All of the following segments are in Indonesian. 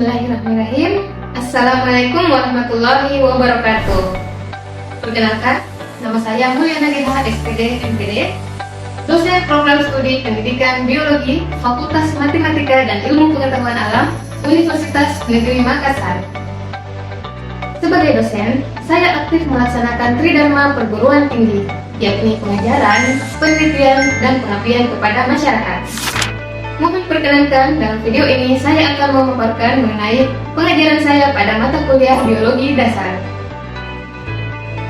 Bismillahirrahmanirrahim. Assalamualaikum warahmatullahi wabarakatuh. Perkenalkan, nama saya Mulyana Geha, SPD, MPD, dosen program studi pendidikan biologi, Fakultas Matematika dan Ilmu Pengetahuan Alam, Universitas Negeri Makassar. Sebagai dosen, saya aktif melaksanakan Tridharma perguruan tinggi, yakni pengajaran, penelitian, dan pengabdian kepada masyarakat. Mohon perkenankan, dalam video ini saya akan memaparkan mengenai pengajaran saya pada mata kuliah biologi dasar.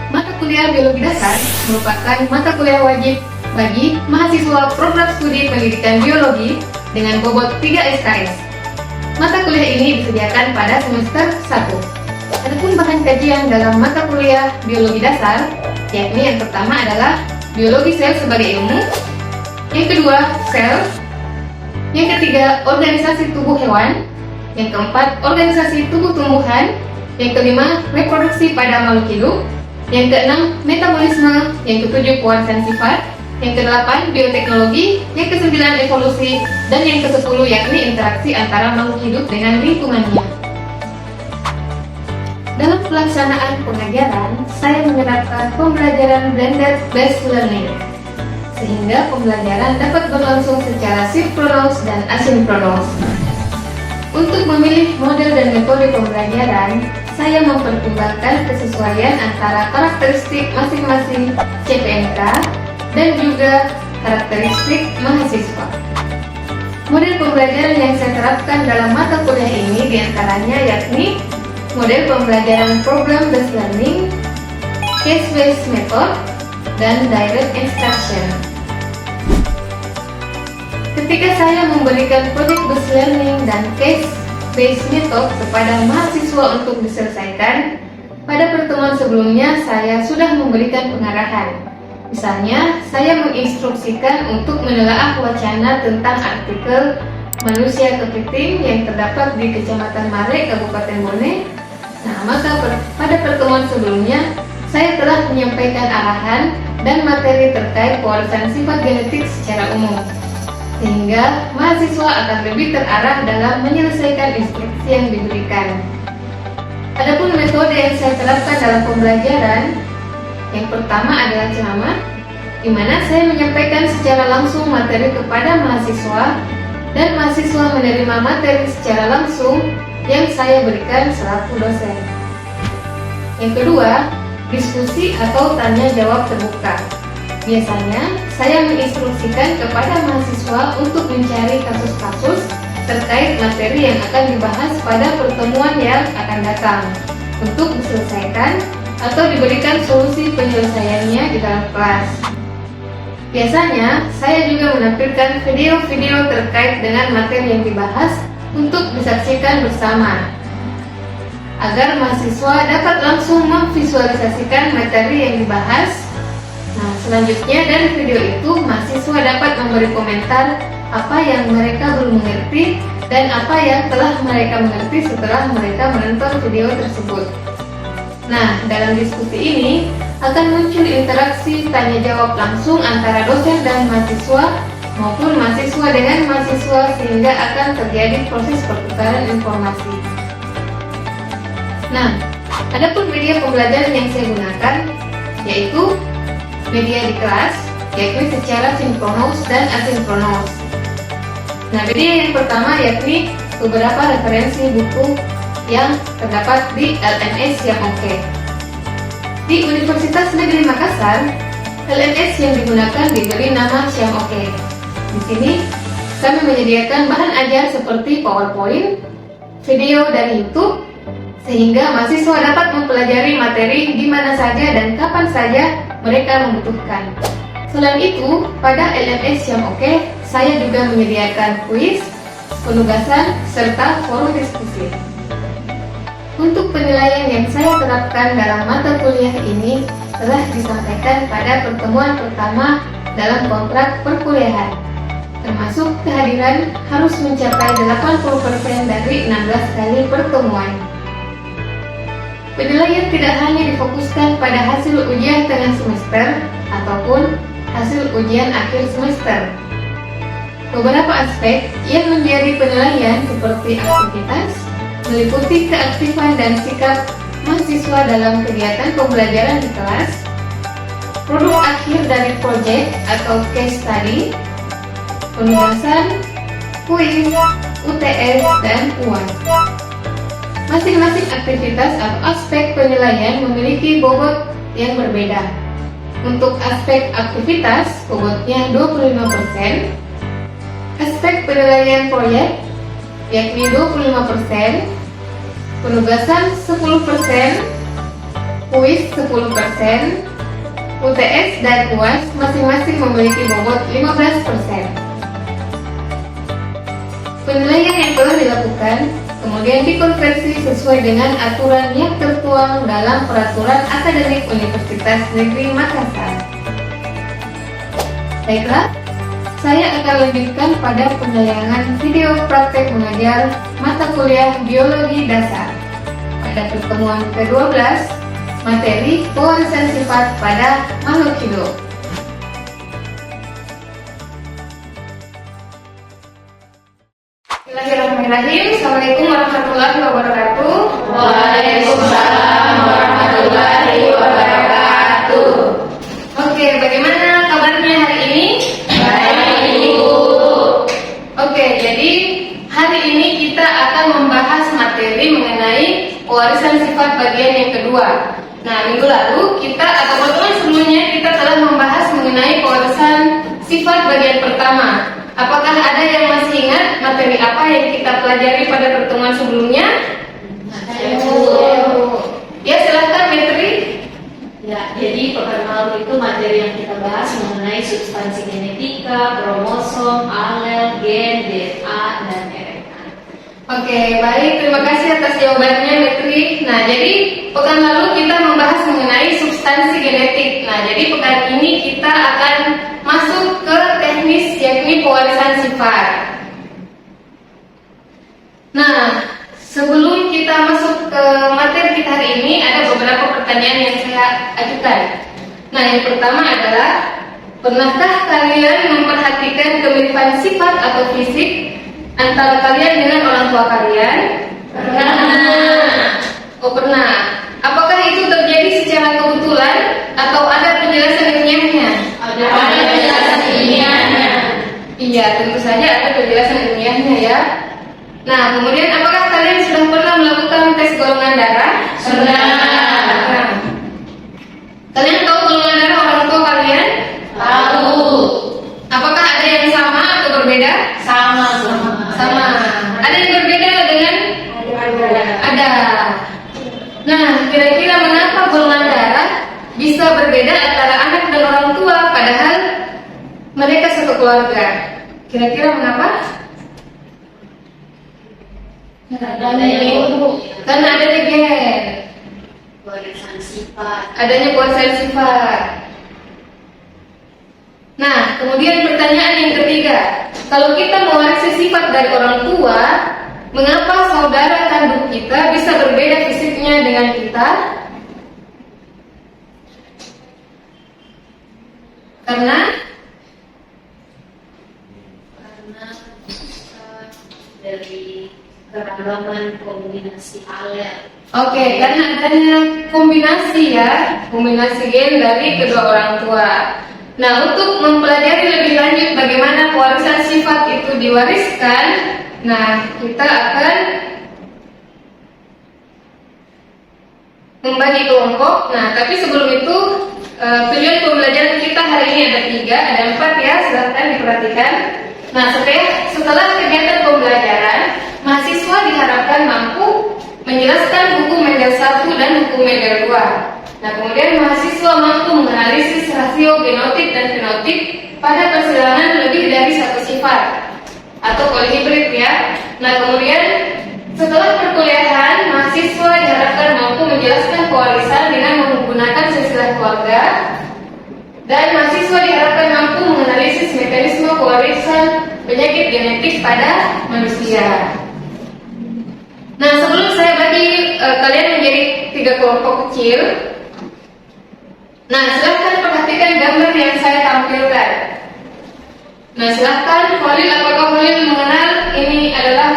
Mata kuliah biologi dasar merupakan mata kuliah wajib bagi mahasiswa program studi pendidikan biologi dengan bobot 3 SKS. Mata kuliah ini disediakan pada semester 1. Adapun bahan kajian dalam mata kuliah biologi dasar, yakni yang pertama adalah biologi sel sebagai ilmu, yang kedua sel, yang ketiga organisasi tubuh hewan, yang keempat organisasi tubuh tumbuhan, yang kelima reproduksi pada makhluk hidup, yang keenam metabolisme, yang ketujuh pewarisan sifat, yang kedelapan bioteknologi, yang kesembilan evolusi, dan yang kesepuluh yakni interaksi antara makhluk hidup dengan lingkungannya. Dalam pelaksanaan pengajaran, saya menerapkan pembelajaran blended based learning, sehingga pembelajaran dapat berlangsung secara sinkronus dan asinkronus. Untuk memilih model dan metode pembelajaran, saya mempertimbangkan kesesuaian antara karakteristik masing-masing CPNK dan juga karakteristik mahasiswa. Model pembelajaran yang saya terapkan dalam mata kuliah ini diantaranya yakni model pembelajaran program based learning, case based method, dan direct instruction. Ketika saya memberikan project based learning dan case based method kepada mahasiswa untuk diselesaikan, pada pertemuan sebelumnya saya sudah memberikan pengarahan. Misalnya, saya menginstruksikan untuk menelaah wacana tentang artikel manusia kepiting yang terdapat di Kecamatan Mare, Kabupaten Bone. Nah, maka pada pertemuan sebelumnya, saya telah menyampaikan arahan dan materi terkait pewarisan sifat genetik secara umum, sehingga mahasiswa akan lebih terarah dalam menyelesaikan instruksi yang diberikan. Adapun metode yang saya terapkan dalam pembelajaran, yang pertama adalah ceramah, di mana saya menyampaikan secara langsung materi kepada mahasiswa, dan mahasiswa menerima materi secara langsung yang saya berikan selaku dosen. Yang kedua, diskusi atau tanya jawab terbuka. Biasanya, saya menginstruksikan kepada mahasiswa untuk mencari kasus-kasus terkait materi yang akan dibahas pada pertemuan yang akan datang untuk diselesaikan atau diberikan solusi penyelesaiannya di dalam kelas. Biasanya, saya juga menampilkan video-video terkait dengan materi yang dibahas untuk disaksikan bersama, agar mahasiswa dapat langsung memvisualisasikan materi yang dibahas. Nah, selanjutnya dari video itu, mahasiswa dapat memberi komentar apa yang mereka belum mengerti dan apa yang telah mereka mengerti setelah mereka menonton video tersebut. Nah, dalam diskusi ini akan muncul interaksi tanya jawab langsung antara dosen dan mahasiswa maupun mahasiswa dengan mahasiswa, sehingga akan terjadi proses pertukaran informasi. Nah, adapun media pembelajaran yang saya gunakan yaitu media di kelas, yakni secara sinkronus dan asinkronus. Nah, media yang pertama yakni beberapa referensi buku yang terdapat di LMS yang oke. Di Universitas Negeri Makassar, LMS yang digunakan diberi nama Siam Oke. Di sini, kami menyediakan bahan ajar seperti PowerPoint, video dari YouTube, sehingga mahasiswa dapat mempelajari materi di mana saja dan kapan saja mereka membutuhkan. Selain itu, pada LMS yang oke, saya juga menyediakan kuis, penugasan, serta forum diskusi. Untuk penilaian yang saya terapkan dalam mata kuliah ini telah disampaikan pada pertemuan pertama dalam kontrak perkuliahan, termasuk kehadiran harus mencapai 80% dari 16 kali pertemuan. Penilaian tidak hanya difokuskan pada hasil ujian tengah semester ataupun hasil ujian akhir semester. Beberapa aspek yang menjadi penilaian seperti aktivitas, meliputi keaktifan dan sikap mahasiswa dalam kegiatan pembelajaran di kelas, produk akhir dari proyek atau case study, penugasan, kuis, UTS, dan UAS. Masing-masing aktivitas atau aspek penilaian memiliki bobot yang berbeda. Untuk aspek aktivitas, bobotnya 25%, aspek penilaian proyek, yakni 25%, penugasan 10%, kuis 10%, UTS dan UAS masing-masing memiliki bobot 15%. Penilaian yang telah dilakukan kemudian dikonversi sesuai dengan aturan yang tertuang dalam Peraturan Akademik Universitas Negeri Makassar. Baiklah, saya akan lanjutkan pada penayangan video praktek mengajar mata kuliah Biologi Dasar pada pertemuan ke-12, materi pewarisan sifat pada makhluk hidup. Bismillahirrahmanirrahim. Assalamualaikum warahmatullahi wabarakatuh. Waalaikumsalam warahmatullahi wabarakatuh. Oke, bagaimana kabarnya hari ini? Baik, Ibu. Oke, jadi hari ini kita akan membahas materi mengenai pewarisan sifat bagian yang kedua. Nah, minggu lalu kita atau pertemuan sebelumnya kita telah membahas mengenai pewarisan sifat bagian pertama. Apakah ada yang masih ingat materi apa yang kita pelajari pada pertemuan sebelumnya? Ya, silahkan materi. Ya, jadi pekan lalu itu materi yang kita bahas mengenai substansi genetika, kromosom, alel, gen, DNA, dan RNA. Oke, baik. Terima kasih atas jawabannya, Metri. Nah, jadi pekan lalu kita membahas mengenai substansi genetik. Nah, jadi pekan ini kita akan masuk ke teknis yakni pewarisan sifat. Nah, sebelum kita masuk ke materi kita hari ini, ada beberapa pertanyaan yang saya ajukan. Nah, yang pertama adalah, pernahkah kalian memperhatikan kemiripan sifat atau fisik antara kalian dengan orang tua kalian? Pernah. Oh, pernah. Apakah itu terjadi secara kebetulan atau ada penjelasan ilmiahnya? Ada penjelasan ilmiahnya. Iya, tentu saja ada penjelasan ilmiahnya ya. Nah, kemudian apakah kalian sudah pernah melakukan tes golongan darah? Pernah. Nah, kalian tahu golongan darah orang tua kalian? Tahu. Apakah ada yang sama atau berbeda? Sama. Sama. Ada yang berbeda dengan? Ada. Nah, kira-kira mengapa golongan darah bisa berbeda antara anak dan orang tua padahal mereka satu keluarga? Kira-kira mengapa? Karena adanya gen, Pewarisan sifat. adanya pewarisan sifat. Nah, kemudian pertanyaan yang ketiga, kalau kita mewarisi sifat dari orang tua, mengapa saudara kandung kita bisa berbeda fisiknya dengan kita? Karena dari keragaman kombinasi alel. Oke, karena adanya kombinasi ya, kombinasi gen dari kedua orang tua. Nah, untuk mempelajari lebih lanjut bagaimana pewarisan sifat itu diwariskan, nah kita akan membagi kelompok. Nah, tapi sebelum itu tujuan pembelajaran kita hari ini ada 3, ada 4 ya, silahkan diperhatikan. Nah, setelah kegiatan pembelajaran, mahasiswa diharapkan mampu menjelaskan hukum Mendel 1 dan hukum Mendel 2. Nah, kemudian mahasiswa mampu menganalisis rasio genotip dan fenotip pada persilangan lebih dari satu sifat atau polihibrid ya. Nah, kemudian setelah perkuliahan, mahasiswa diharapkan mampu menjelaskan pewarisan dengan menggunakan silsilah keluarga, dan mahasiswa diharapkan mampu menganalisis mekanisme pewarisan penyakit genetik pada manusia. Nah, sebelum saya bagi kalian menjadi 3 kelompok kecil, nah silahkan perhatikan gambar yang saya tampilkan. Nah, silahkan Khalil, apakah Khalil mengenal ini adalah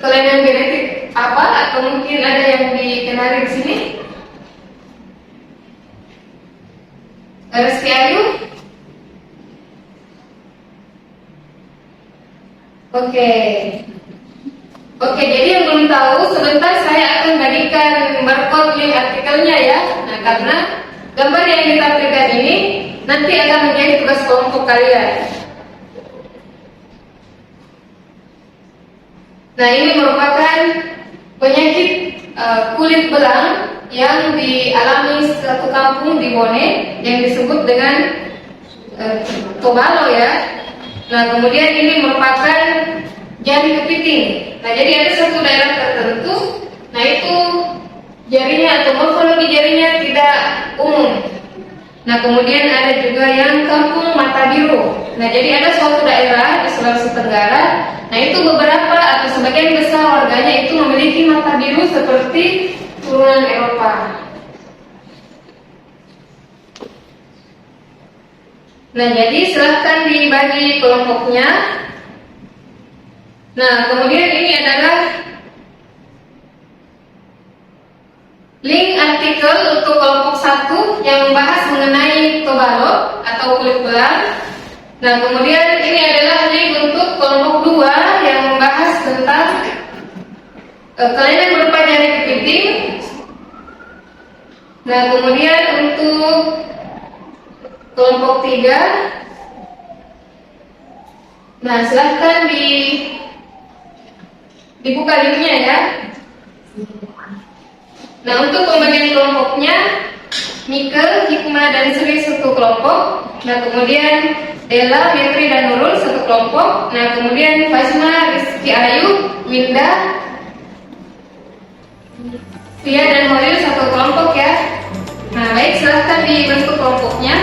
kelainan genetik apa atau mungkin ada yang dikenali di sini? Rizky Ayu? Oke. Oke, jadi yang belum tahu, sebentar saya akan bagikan barcode link artikelnya ya. Nah, karena gambar yang ditampilkan ini nanti akan menjadi tugas kelompok kalian. Nah, ini merupakan penyakit kulit belang yang dialami satu kampung di Bone yang disebut dengan Tobalo ya. Nah, kemudian ini merupakan jari kepiting. Nah, jadi ada satu daerah tertentu, nah itu jarinya atau morfologi jarinya tidak umum. Nah, kemudian ada juga yang kampung mata biru. Nah, jadi ada suatu daerah di Sulawesi Tenggara, nah itu beberapa atau sebagian besar warganya itu memiliki mata biru seperti turunan Eropa. Nah, jadi silahkan dibagi kelompoknya. Nah, kemudian ini adalah link artikel untuk kelompok 1 yang membahas mengenai Tobalo atau kulit belang. Nah, kemudian ini adalah link untuk kelompok 2 yang membahas tentang kelainan berupa jari kepiting. Nah, kemudian untuk kelompok 3, nah silahkan dibuka linknya ya. Nah, untuk pembagian kelompoknya, Mika, Hikmah, dan Sri satu kelompok. Nah, kemudian Della, Metri, dan Nurul satu kelompok. Nah, kemudian Fazma, Rizky Ayu, Winda, Fia, dan Holil satu kelompok ya. Nah, baik, silahkan dibentuk kelompoknya.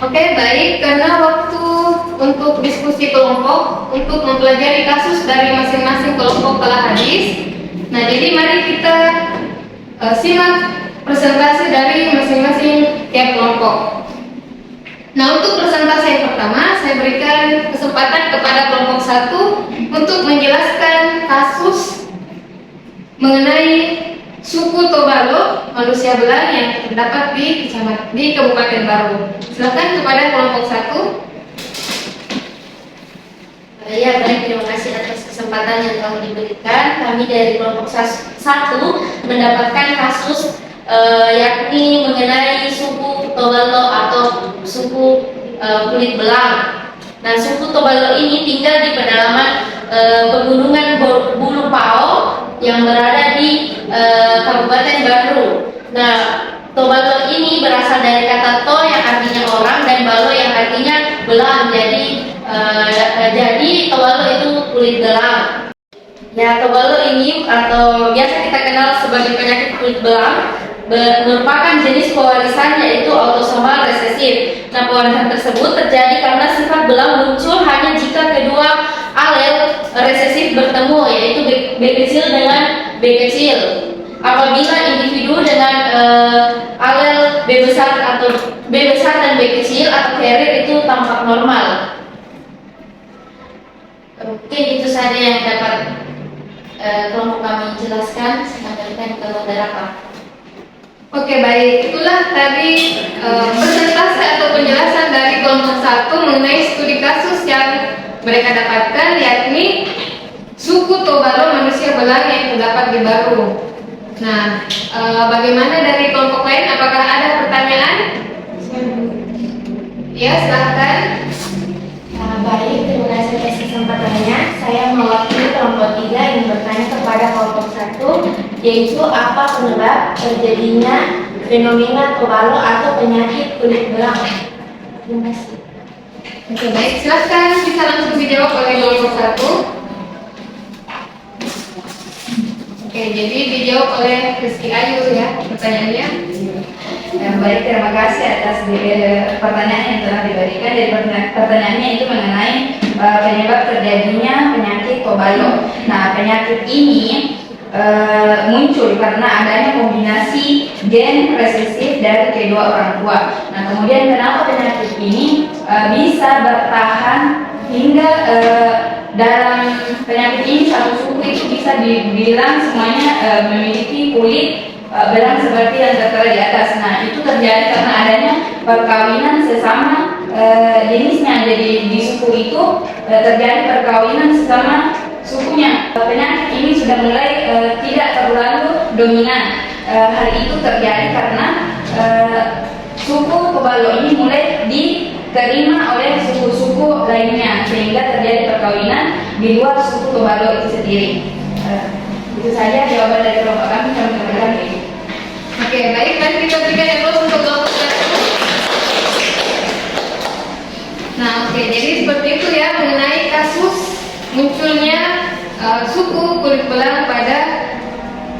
Oke, baik, karena waktu untuk diskusi kelompok untuk mempelajari kasus dari masing-masing kelompok telah habis. Nah, jadi mari kita simak presentasi dari masing-masing tiap kelompok. Nah, untuk presentasi yang pertama, saya berikan kesempatan kepada kelompok 1 untuk menjelaskan kasus mengenai suku Tobalo, manusia belang yang terdapat di Kabupaten Baru. Silakan kepada kelompok 1. Ya, baik, terima kasih atas kesempatan yang telah diberikan. Kami dari kelompok 1 mendapatkan kasus yakni mengenai suku Tobalo atau suku kulit belang. Nah, suku Tobalo ini tinggal di pedalaman pegunungan Bulu Pao yang berada di Kabupaten Baru. Nah, Tobalo ini berasal dari kata to yang artinya orang dan balo yang artinya belang. Jadi Tobalo itu kulit belang. Ya, Tobalo ini atau biasa kita kenal sebagai penyakit kulit belang merupakan jenis pewarisan yaitu autosomal resesif. Nah, pewarisan tersebut terjadi karena sifat belang muncul hanya jika kedua alel resesif bertemu, yaitu B kecil dengan B kecil. Apabila individu dengan alel B besar dan B kecil atau carrier itu tampak normal. Oke, itu saja yang dapat kelompok kami jelaskan. Saya kembalikan ke moderator. Oke, baik, itulah tadi presentasi atau penjelasan dari kelompok 1 mengenai studi kasus yang mereka dapatkan, yakni suku Tobalo manusia belang yang terdapat di Baru. Nah, bagaimana dari kelompok lain? Apakah ada pertanyaan? Ya, silahkan. Baik, terima kasih atas kesempatannya. Saya mewakili kelompok 3 yang bertanya kepada kelompok 1, yaitu apa penyebab terjadinya fenomena Tobalo atau penyakit kulit belang. Terima kasih. Oke, baik, silahkan bisa langsung dijawab oleh kelompok 1. Oke, jadi dijawab oleh Rizky Ayu ya pertanyaannya. Baik, terima kasih atas pertanyaan yang telah diberikan. Dari pertanyaannya itu mengenai penyebab terjadinya penyakit Tobalo. Nah, penyakit ini muncul karena adanya kombinasi gen resesif dari kedua orang tua. Nah, kemudian kenapa penyakit ini bisa bertahan hingga dalam penyakit ini satu suku itu bisa dibilang semuanya memiliki kulit belang seperti yang tertera di atas. Nah, itu terjadi karena adanya perkawinan sesama jenisnya. Jadi di suku itu terjadi perkawinan sesama sukunya. Penyakit ini sudah mulai tidak terlalu dominan. Hal itu terjadi karena suku Tobalo ini mulai diterima oleh suku-suku lainnya, sehingga terjadi perkawinan di luar suku Tobalo itu sendiri. Itu saja jawaban dari kelompok kami. Kami kembalikan ke Ibu. Oke, baik, dan kita berikan aplaus untuk kelompok satu. Nah, oke, jadi seperti itu ya mengenai kasus munculnya suku kulit belang pada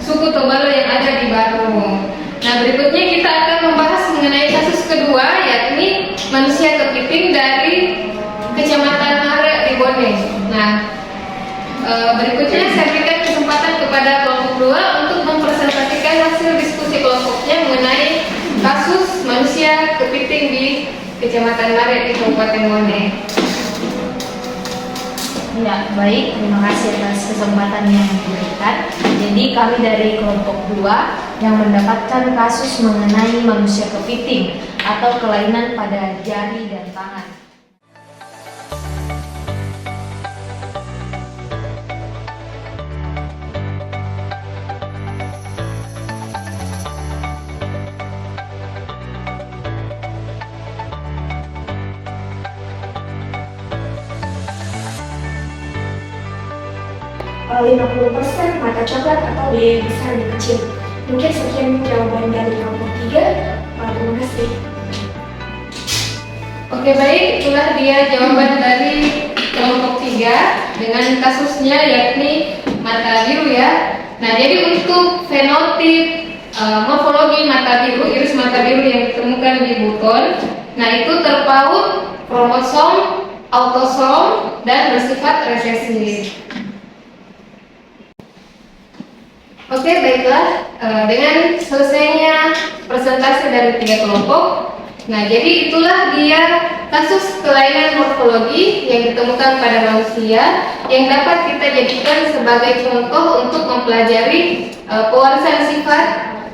suku Tobalo yang ada di Baru. Nah, berikutnya kita akan membahas mengenai kasus kedua, yakni manusia kepiting dari Kecamatan Mare di Bone. Nah, berikutnya saya berikan kesempatan kepada kelompok 2 untuk mempresentasikan hasil diskusi kelompoknya mengenai kasus manusia kepiting di Kecamatan Mare di Kabupaten Bone. Ya, baik, terima kasih atas kesempatan yang diberikan. Jadi kami dari kelompok 2 yang mendapatkan kasus mengenai manusia kepiting atau kelainan pada jari dan tangan. Kalau 50% mata coklat atau biaya besar dan kecil. Mungkin sekian jawaban dari kelompok 3. Terima kasih. Oke, baik, itulah dia jawaban dari kelompok 3 dengan kasusnya yakni mata biru ya. Nah, jadi untuk fenotip morfologi mata biru, iris mata biru yang ditemukan di buton, nah itu terpaut kromosom, autosom, dan bersifat resesif. Oke, baiklah, dengan selesainya presentasi dari 3 kelompok, nah jadi itulah dia kasus kelainan morfologi yang ditemukan pada manusia yang dapat kita jadikan sebagai contoh untuk mempelajari pewarisan sifat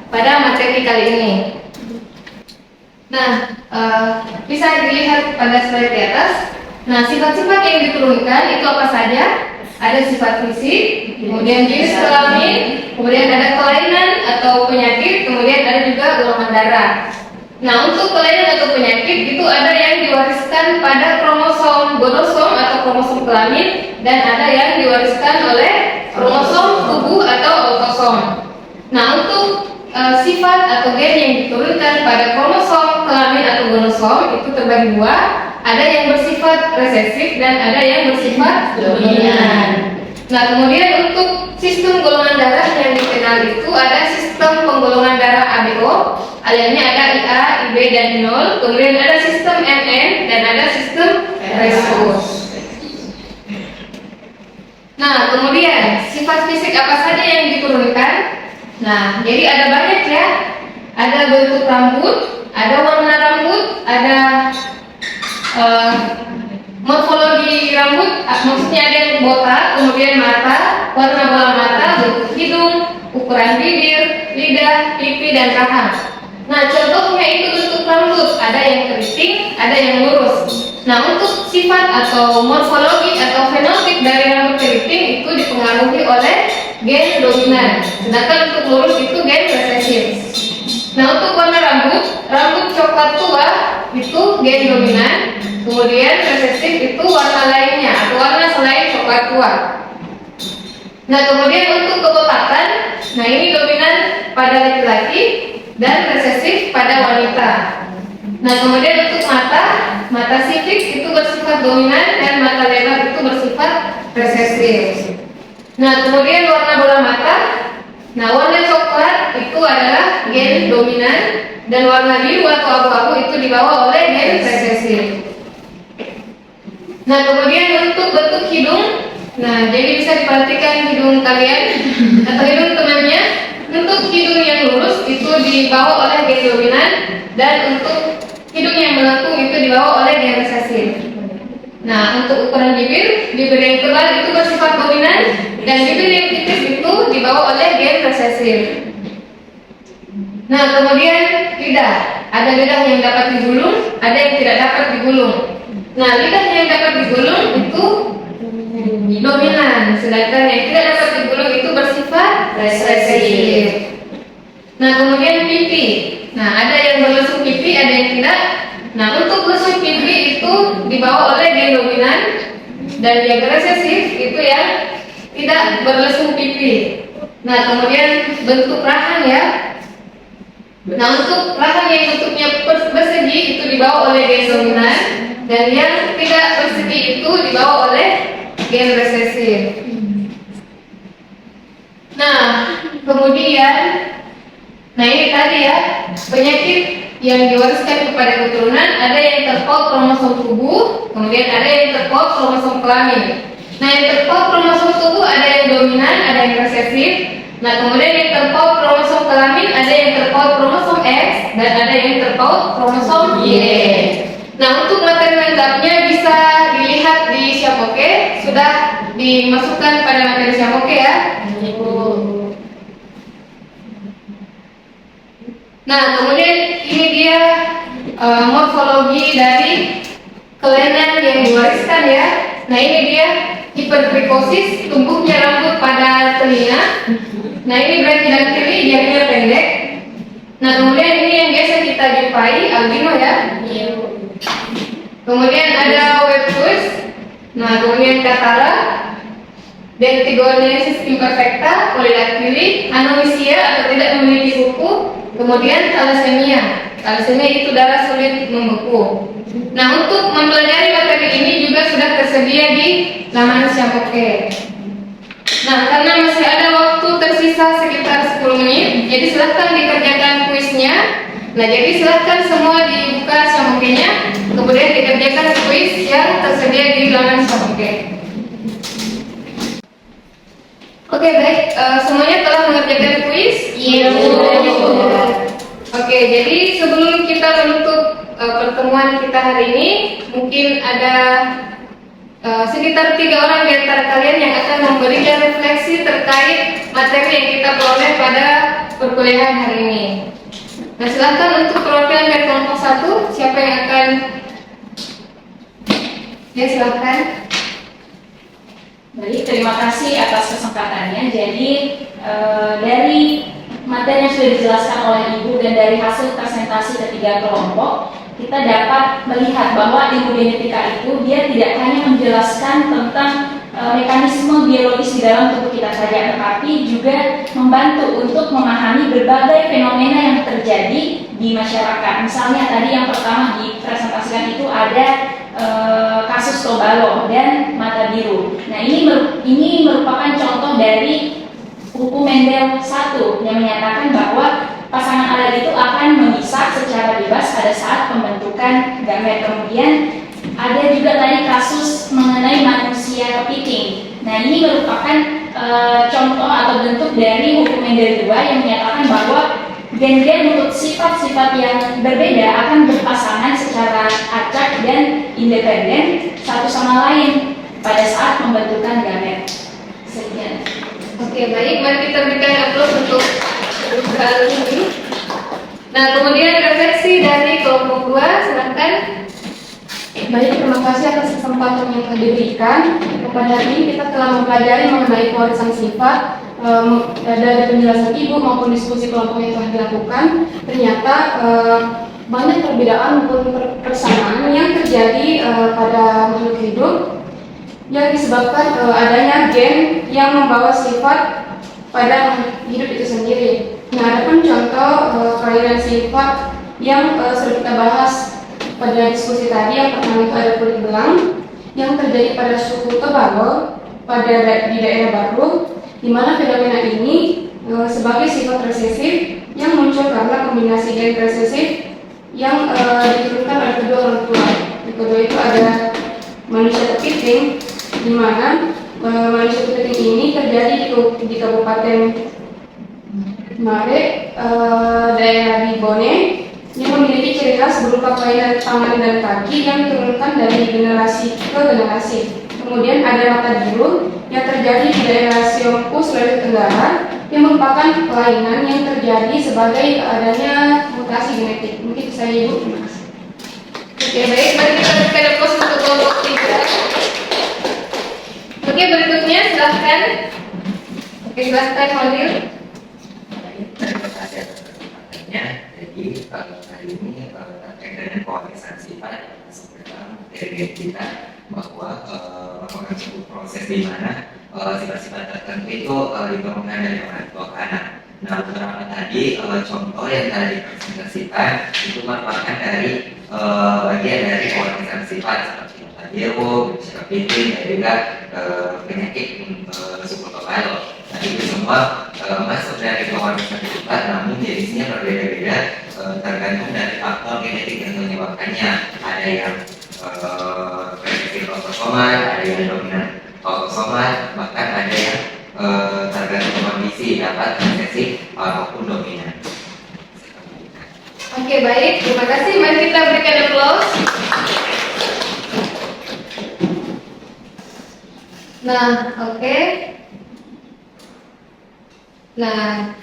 pada materi kali ini. Nah, bisa dilihat pada slide di atas. Nah, sifat-sifat yang diturunkan itu apa saja? Ada sifat fisik, kemudian jenis kelamin, kemudian ada kelainan atau penyakit, kemudian ada juga golongan darah. Nah, untuk kelainan atau penyakit itu ada yang diwariskan pada kromosom gonosom atau kromosom kelamin, dan ada yang diwariskan oleh kromosom tubuh atau autosom. Nah, untuk sifat atau gen yang diturunkan pada kromosom kelamin atau gonosom itu terbagi 2. Ada yang bersifat resesif dan ada yang bersifat dominan. Nah, kemudian untuk sistem golongan darah yang dikenal itu ada sistem penggolongan darah ABO, aliannya ada IA, IB, dan I0. Kemudian ada sistem MN dan ada sistem Rhesus. Nah, kemudian sifat fisik apa saja yang diturunkan? Nah, jadi ada banyak ya. Ada bentuk rambut, ada warna rambut, ada morfologi rambut, maksudnya ada yang botak, kemudian mata, warna bola mata, bentuk hidung, ukuran bibir, lidah, pipi, dan rahang. Nah, contohnya itu bentuk rambut, ada yang keriting, ada yang lurus. Nah, untuk sifat atau morfologi atau fenotip dari rambut keriting itu dipengaruhi oleh gen dominan, sedangkan untuk lurus itu gen resesif. Nah, untuk warna rambut coklat tua itu gen dominan, kemudian resesif itu warna lainnya atau warna selain coklat tua. Nah, kemudian untuk kebotakan, nah ini dominan pada laki-laki dan resesif pada wanita. Nah, kemudian untuk mata sifik itu bersifat dominan dan mata lebar itu bersifat resesif. Nah, kemudian warna bola mata, nah warna coklat itu adalah gen dominan dan warna biru atau abu-abu itu dibawa oleh gen resesif. Nah, kemudian untuk bentuk hidung, nah jadi bisa diperhatikan hidung kalian atau hidung temannya. Untuk hidung yang lurus itu dibawa oleh gen dominan, dan untuk hidung yang melengkung itu dibawa oleh gen resesif. Nah, untuk ukuran bibir yang tebal itu bersifat dominan, dan bibir yang tipis itu dibawa oleh gen resesif. Nah, kemudian lidah, ada lidah yang dapat digulung, ada yang tidak dapat digulung. Nah, lidah yang dapat digulung itu dominan, sedangkan yang tidak dapat digulung itu bersifat resesif. Nah, kemudian pipi. Nah, ada yang berlesung pipi, ada yang tidak. Nah, untuk lesung pipi itu dibawa oleh gen dominan, dan yang resesif itu yang tidak berlesung pipi. Nah, kemudian bentuk rahang ya. Nah, untuk rahang yang bentuknya persegi itu dibawa oleh gen dominan, dan yang tidak persegi itu dibawa oleh gen resesif. Nah, kemudian, nah ini tadi ya, penyakit yang diwariskan kepada keturunan, ada yang terpaut kromosom tubuh, kemudian ada yang terpaut kromosom kelamin. Nah, yang terpaut kromosom tubuh ada yang dominan, ada yang resesif. Nah, kemudian yang terpaut kromosom kelamin ada yang terpaut kromosom X, dan ada yang terpaut kromosom Y. Nah, untuk materi lengkapnya bisa dilihat di Syamoke, sudah dimasukkan pada materi Syamoke ya. Nah, kemudian ini dia morfologi dari kelainan yang diwariskan ya. Nah, ini dia hipertrikosis, tumbuhnya rambut pada telinga. Nah, ini brachydactyly, jarinya pendek. Nah, kemudian ini yang biasa kita jumpai, albino ya. Kemudian ada webus. Nah, kemudian katara, Dentigonesis imperfecta, polydactyly, anomisia atau tidak memiliki kuku. Kemudian thalassemia. Thalassemia itu darah sulit membeku. Nah, untuk mempelajari materi ini juga sudah tersedia di laman Syamoke. Nah, karena masih ada waktu tersisa sekitar 10 menit, jadi silahkan dikerjakan kuisnya. Nah, jadi silahkan semua dibuka Syamoke-nya, kemudian dikerjakan kuis yang tersedia di laman Syamoke. Oke, baik, semuanya telah mengerjakan kuis? Iya, Bu. Oke, jadi sebelum kita menutup pertemuan kita hari ini, mungkin ada sekitar 3 orang di antara kalian yang akan memberikan refleksi terkait materi yang kita peroleh pada perkuliahan hari ini. Nah, silakan untuk perwakilan dari kelompok 1, siapa yang akan? Ya, silakan. Baik, terima kasih atas kesempatannya. Jadi dari materi yang sudah dijelaskan oleh Ibu dan dari hasil presentasi ketiga kelompok, kita dapat melihat bahwa ilmu genetika itu dia tidak hanya menjelaskan tentang mekanisme biologis di dalam tubuh kita saja, tetapi juga membantu untuk memahami berbagai fenomena yang terjadi di masyarakat. Misalnya tadi yang pertama dipresentasikan itu ada kasus Tobalo dan mata biru. Nah, ini merupakan contoh dari hukum Mendel 1 yang menyatakan bahwa pasangan alel itu akan memisah secara bebas pada saat pembentukan gamet. Kemudian ada juga tadi kasus mengenai manusia kepiting. Nah, ini merupakan contoh atau bentuk dari hukum Mendel 2 yang menyatakan bahwa gen-gen untuk sifat-sifat yang berbeda akan berpasangan secara acak dan independen satu sama lain pada saat pembentukan gamet. Sekian. Oke, baik, mari kita berikan aplaus untuk hal ini. Nah, kemudian refleksi dari kelompok 2, silakan. Baik, terima kasih atas kesempatan yang telah diberikan. Pada hari ini kita telah mempelajari mengenai pewarisan sifat. Dari penjelasan Ibu maupun diskusi kelompok yang telah dilakukan, ternyata banyak perbedaan maupun persamaan yang terjadi pada makhluk hidup yang disebabkan adanya gen yang membawa sifat pada makhluk hidup itu sendiri. Nah, ada pun contoh kelainan sifat yang sudah kita bahas pada diskusi tadi. Yang pertama itu ada kulit belang yang terjadi pada suku Tobalo di daerah Baru, di mana fenomena ini sebagai sifat resesif yang muncul karena kombinasi gen resesif yang diturunkan oleh kedua orang tua. Yang kedua itu ada manusia kepiting, di mana manusia kepiting ini terjadi di Kabupaten Mare, daerah Bibone, yang memiliki ciri khas berupa kelainan tangan dan kaki yang diturunkan dari generasi ke generasi. Kemudian ada mata biru yang terjadi di daerah Siompu, Sulawesi Tenggara, yang merupakan kelainan yang terjadi sebagai adanya mutasi genetik. Mungkin saya Ibu, terima kasih. Oke, baik, mari kita berikan aplaus untuk kelompok 3. Oke, berikutnya silahkan. Oke, silahkan Holil. Terima kasih atas kesempatannya. Jadi hari ini terkait dengan pemeriksaan sifat dari kita bahwa merupakan sebuah proses di mana sifat-sifat tertentu itu diturunkan dari orang tua ke anak. Nah, beberapa tadi contoh yang tadi dipresentasikan itu merupakan dari bagian dari pemeriksaan sifat seperti mata biru, kepiting, dan juga penyakit subclavian. Nah, itu semua masuk dari pemeriksaan sifat, namun jenisnya berbeda-beda tergantung dari faktor genetik yang menyebabkannya. Ada yang resesif autosomal, ada yang dominan autosomal, bahkan ada yang tergantung kondisi dapat resesif ataupun dominan. Oke, baik, terima kasih. Mari kita berikan aplaus. Nah, oke. Nah,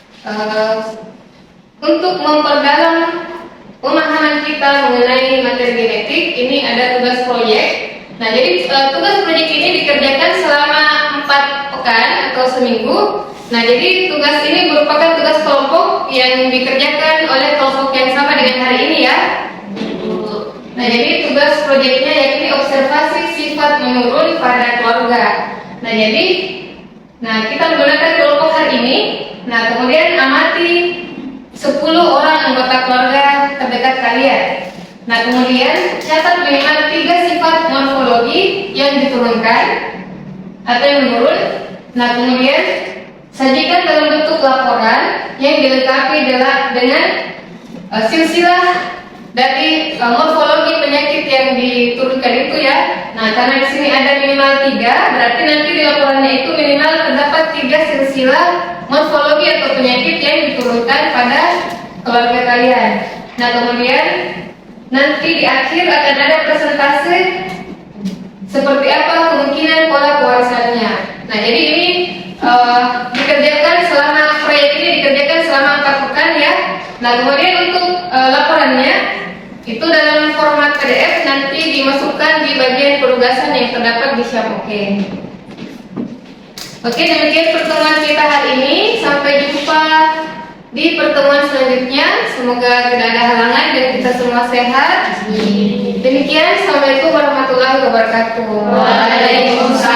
untuk memperdalam pemahaman kita mengenai materi genetik, ini ada tugas proyek. Nah, jadi tugas proyek ini dikerjakan selama 4 pekan atau seminggu. Nah, jadi tugas ini merupakan tugas kelompok yang dikerjakan oleh kelompok yang sama dengan hari ini ya. Nah, jadi tugas proyeknya yakni observasi sifat menurun pada keluarga. Nah, jadi kita menggunakan kelompok hari ini. Nah, kemudian amati 10 orang anggota keluarga terdekat kalian. Nah, kemudian catat minimal 3 sifat morfologi yang diturunkan atau yang menurun. Nah, kemudian sajikan dalam bentuk laporan yang dilengkapi dengan silsilah dari morfologi penyakit yang diturunkan itu ya. Nah, karena di sini ada minimal 3, berarti nanti di laporannya itu minimal terdapat 3 silsilah morfologi atau penyakit yang diturunkan pada keluarga kalian. Nah, kemudian nanti di akhir akan ada presentase seperti apa kemungkinan pola pewarisannya. Nah, jadi ini dikerjakan selama proyek ini dikerjakan selama 4 pekan ya. Nah, kemudian untuk laporannya itu dalam format PDF nanti dimasukkan di bagian penugasan yang terdapat di Syamoke. Oke, demikian pertemuan kita hari ini. Sampai jumpa di pertemuan selanjutnya. Semoga tidak ada halangan dan kita semua sehat. Demikian, assalamualaikum warahmatullahi wabarakatuh. Waalaikumsalam.